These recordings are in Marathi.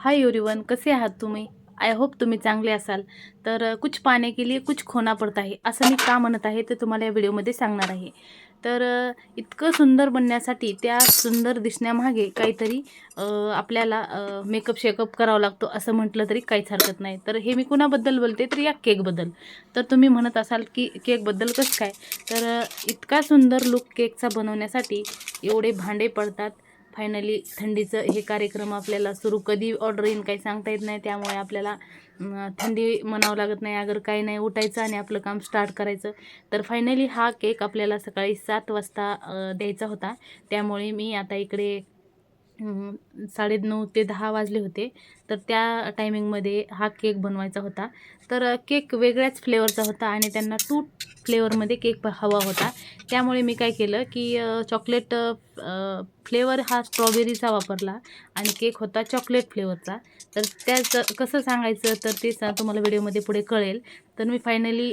हाय एवरीवन, कसे आहात तुम्ही? आय होप तुम्ही चांगले असाल. तर कुछ पाने के लिए कुछ खोना पडता है असं मी का म्हणत आहे ते तुम्हाला या व्हिडिओमध्ये सांगणार आहे. तर इतकं सुंदर बनण्यासाठी त्या सुंदर दिसण्यामागे काहीतरी आपल्याला मेकअप शेकअप करावा लागतो असं म्हटलं तरी काहीच हरकत नाही. तर हे मी कुणाबद्दल बोलते तर या केकबद्दल. तर तुम्ही म्हणत असाल की केकबद्दल कसं काय? तर इतका सुंदर लुक केकचा बनवण्यासाठी एवढे भांडे पडतात. फायनली थंडीचं हे कार्यक्रम आपल्याला सुरू कधी ऑर्डर येईन काही सांगता येत नाही. त्यामुळे आपल्याला थंडी म्हणावं लागत नाही. अगर काही नाही उठायचं आणि आपलं काम स्टार्ट करायचं. तर फायनली हा केक आपल्याला सकाळी 7 वाजता द्यायचा होता. त्यामुळे मी आता इकडे 9:30 ते 10 वाजले होते. तर त्या टायमिंगमध्ये हा केक बनवायचा होता. तर केक वेगळ्याच फ्लेवरचा होता आणि त्यांना 2 फ्लेवरमध्ये केक हवा होता. त्यामुळे मी काय केलं की चॉकलेट फ्लेवर हा स्ट्रॉबेरीचा वापरला आणि केक होता चॉकलेट फ्लेवरचा. तर त्याचं कसं सांगायचं तर ते तुम्हाला व्हिडिओमध्ये पुढे कळेल. तर मी फायनली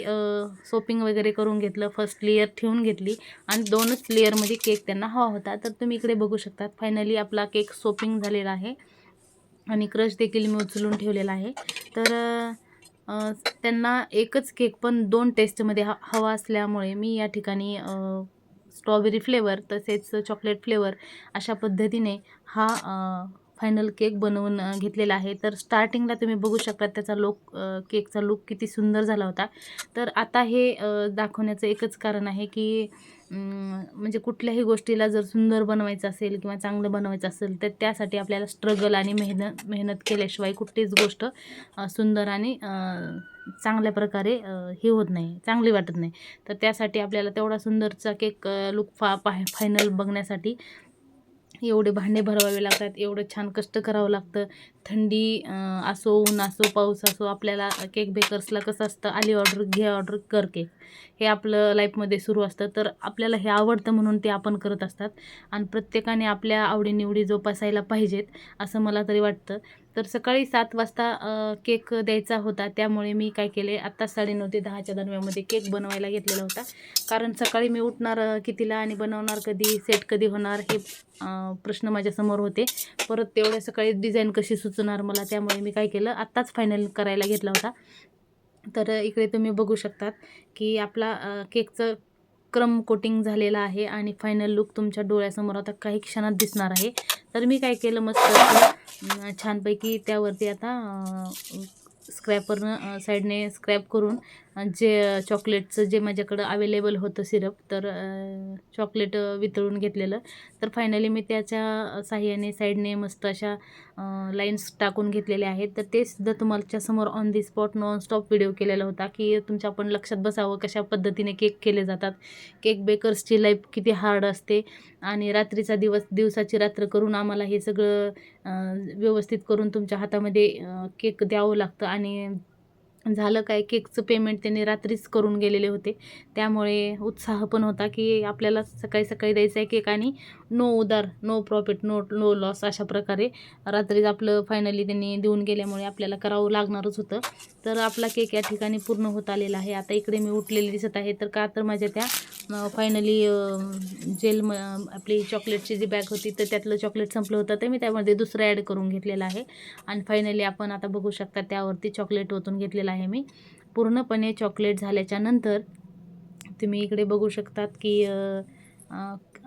सोपिंग वगैरे करून घेतलं. फर्स्ट लेयर ठेवून घेतली आणि 2च लेयरमध्ये केक त्यांना हवा होता. तर तुम्ही इकडे बघू शकता फायनली आपला केक सोपिंग झालेला आहे आणि क्रश देखील मी उचलून ठेवलेला आहे. तर त्यांना एकच केक पण 2 टेस्टमध्ये हवा असल्यामुळे मी या ठिकाणी स्ट्रॉबेरी फ्लेवर तसेच चॉकलेट फ्लेवर अशा पद्धतीने हा फायनल केक बनवून घेतलेला आहे. तर स्टार्टिंगला तुम्ही बघू शकता त्याचा केकचा लुक किती सुंदर झाला होता. तर आता हे दाखवण्याचं एकच कारण आहे की म्हणजे कुठल्याही गोष्टीला जर सुंदर बनवायचं असेल किंवा चांगलं बनवायचं असेल तर त्यासाठी आपल्याला स्ट्रगल आणि मेहनत केल्याशिवाय कुठलीच गोष्ट सुंदर आणि चांगल्या प्रकारे हे होत नाही, चांगली वाटत नाही. तर त्यासाठी आपल्याला तेवढा सुंदरचा केक लुक फायनल बघण्यासाठी एवढे भांडे भरवावे लागतात, एवढं छान कष्ट करावं लागतं. थंडी असो, ऊन असो, पाऊस असो, आपल्याला केक बेकर्सला कसं असतं, आली ऑर्डर घे ऑर्डर कर केक, हे आपलं लाईफमध्ये सुरू असतं. तर आपल्याला हे आवडतं म्हणून ते आपण करत असतात आणि प्रत्येकाने आपल्या आवडीनिवडी जोपासायला पाहिजेत असं मला तरी वाटतं. तर सकाळी 7 वाजता केक द्यायचा होता. त्यामुळे मी काय केले, आत्ता 9:30 ते 10च्या दरम्यानमध्ये केक बनवायला घेतलेला होता. कारण सकाळी मी उठणार कितीला आणि बनवणार कधी, सेट कधी होणार हे प्रश्न माझ्यासमोर होते. परत तेवढ्या सकाळी डिझाईन कशी सुचणार मला. त्यामुळे मी काय केलं, आत्ताच फायनल करायला घेतला होता. तर इकडे तुम्ही बघू शकतात की आपला केकचं क्रम कोटिंग झालेला आहे आणि फायनल लुक तुमच्या डोळ्यासमोर आता काही क्षणात दिसणार आहे. तर मी काय केलं, मस्त छानपैकी त्यावरती आता स्क्रॅपरनं साईडने स्क्रॅप करून जे चॉकलेटचं जे माझ्याकडं अवेलेबल होतं सिरप, तर चॉकलेट वितळून घेतलेलं. तर फायनली मी त्याच्या साहाय्याने साईडने मस्त अशा लाईन्स टाकून घेतलेल्या आहेत. तर ते सुद्धा तुमच्यासमोर on the spot nonstop video केलेला होता की तुमच्या पण लक्षात बसावं कशा पद्धतीने केक केले जातात. केक बेकर्सची लाईफ किती हार्ड असते आणि रात्रीचा दिवस, दिवसाची रात्र करून आम्हाला हे सगळं व्यवस्थित करून तुमच्या हातामध्ये केक द्यावं लागतं. आणि झालं काय, केकचं पेमेंट त्यांनी रात्रीच करून गेलेले होते. त्यामुळे उत्साह पण होता की आपल्याला सकाळी सकाळी द्यायचा आहे केक आणि नो उधार, नो प्रॉफिट, नो लॉस अशा प्रकारे रात्रीच आपलं फायनली त्यांनी देऊन गेल्यामुळे आपल्याला करावं लागणारच होतं. तर आपला केक या ठिकाणी पूर्ण होत आलेला आहे. आता इकडे मी उठलेली दिसत आहे. तर का तर माझ्या त्या फायनली आपली चॉकलेटची जी बॅग होती तर त्यातलं चॉकलेट संपलं होतं. तर मी त्यामध्ये दुसरं ॲड करून घेतलेलं आहे आणि फायनली आपण आता बघू शकता त्यावरती चॉकलेट ओतून घेतलेलं आहे मी. पूर्णपणे चॉकलेट झाल्याच्या नंतर तुम्ही इकडे बघू शकतात की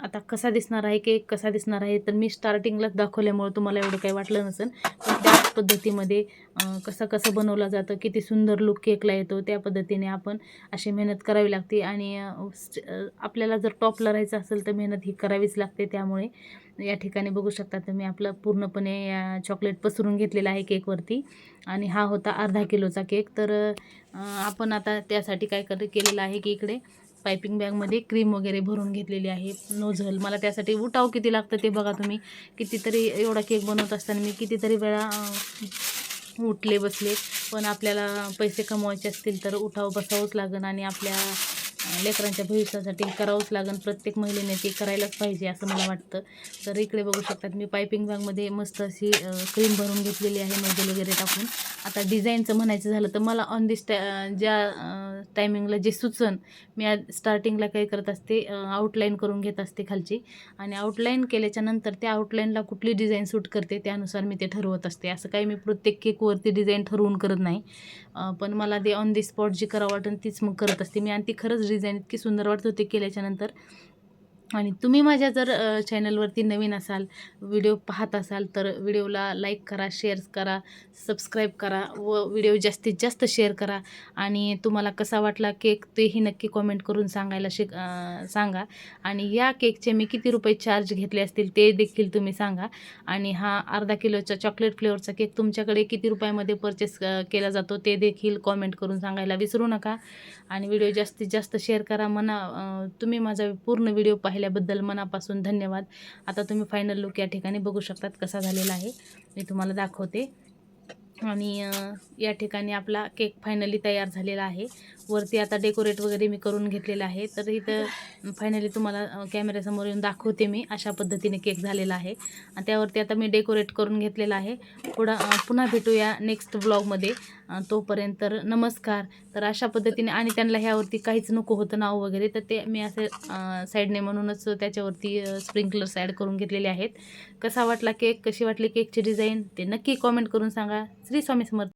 आता कसा दिसणार आहे केक, कसा दिसणार आहे. तर मी स्टार्टिंगलाच दाखवल्यामुळे तुम्हाला एवढं काही वाटलं नसेल, पण त्याच पद्धतीमध्ये कसं बनवलं जातं, किती सुंदर लुक केकला येतो, त्या पद्धतीने आपण अशी मेहनत करावी लागते. आणि आपल्याला जर टॉपला राहायचं असेल तर मेहनत ही करावीच लागते. त्यामुळे या ठिकाणी बघू शकता तुम्ही आपलं पूर्णपणे चॉकलेट पसरून घेतलेलं आहे केकवरती आणि हा होता अर्धा किलोचा केक. तर आपण आता त्यासाठी काय केलेलं आहे की इकडे पायपिंग बॅगमध्ये क्रीम वगैरे भरून घेतलेली आहे, नोझल. मला त्यासाठी उठाव किती लागतं ते बघा तुम्ही. कितीतरी एवढा केक बनवत असताना मी कितीतरी वेळा उठले बसले. पण आपल्याला पैसे कमवायचे असतील तर उठाव बसावंच लागेल आणि आपल्या लेकरांच्या भविष्यासाठी करावंच लागेल. प्रत्येक महिलेने ते करायलाच पाहिजे असं मला वाटतं. तर इकडे बघू शकतात मी पायपिंग बॅगमध्ये मस्त अशी क्रीम भरून घेतलेली आहे, नोझल वगैरे टाकून. आता डिझाईनचं म्हणायचं झालं तर मला ऑन दिस ज्या टायमिंगला जे सुचन मी स्टार्टिंगला काय करत असते, आउटलाईन करून घेत असते खालची, आणि आउटलाईन केल्याच्या नंतर त्या आउटलाईनला कुठली डिझाईन सूट करते त्यानुसार मी ते ठरवत असते. असं काही मी प्रत्येक केकवरती डिझाईन ठरवून करत नाही, पण मला ते ऑन दी स्पॉट जी करावं वाटेल तीच मग करत असते मी, आणि ती खरंच डिझाईन इतकी सुंदर वाटत होते केल्याच्यानंतर. आणि तुम्ही माझ्या जर चॅनलवरती नवीन असाल, व्हिडिओ पाहत असाल, तर व्हिडिओला लाईक करा, शेअर करा, सबस्क्राईब करा व व्हिडिओ जास्तीत जास्त शेअर करा. आणि तुम्हाला कसा वाटला केक तेही नक्की कॉमेंट करून सांगा. आणि या केकचे मी किती रुपये चार्ज घेतले असतील ते देखील तुम्ही सांगा. आणि हा अर्धा किलोचा चॉकलेट फ्लेवरचा केक तुमच्याकडे किती रुपयामध्ये परचेस केला जातो ते देखील कॉमेंट करून सांगायला विसरू नका. आणि व्हिडिओ जास्तीत जास्त शेअर करा. तुम्ही माझा पूर्ण व्हिडिओ पाहिल्याबद्दल मनापासून धन्यवाद. आता तुम्ही फायनल लुक या ठिकाणी बघू शकतात कसा झालेला आहे, मी तुम्हाला दाखवते. आणि या ठिकाणी आपला केक फायनली तयार झालेला आहे. वरती आता डेकोरेट वगैरे मी करून घेतलेलं आहे, तर इथं फायनली तुम्हाला कॅमेऱ्यासमोर येऊन दाखवते मी. अशा पद्धतीने केक झालेला आहे आणि त्यावरती आता मी डेकोरेट करून घेतलेलं आहे. पुन्हा भेटूया नेक्स्ट व्लॉगमध्ये. तोपर्यंत तर नमस्कार. तर अशा पद्धतीने, आणि त्यांना ह्यावरती काहीच नको होतं नाव वगैरे, तर ते मी असे साईडने म्हणूनच त्याच्यावरती स्प्रिंकलर्स ॲड करून घेतलेले आहेत. कसा वाटला केक, कशी वाटली केकची डिझाईन ते नक्की कॉमेंट करून सांगा. श्री स्वामी समर्थ.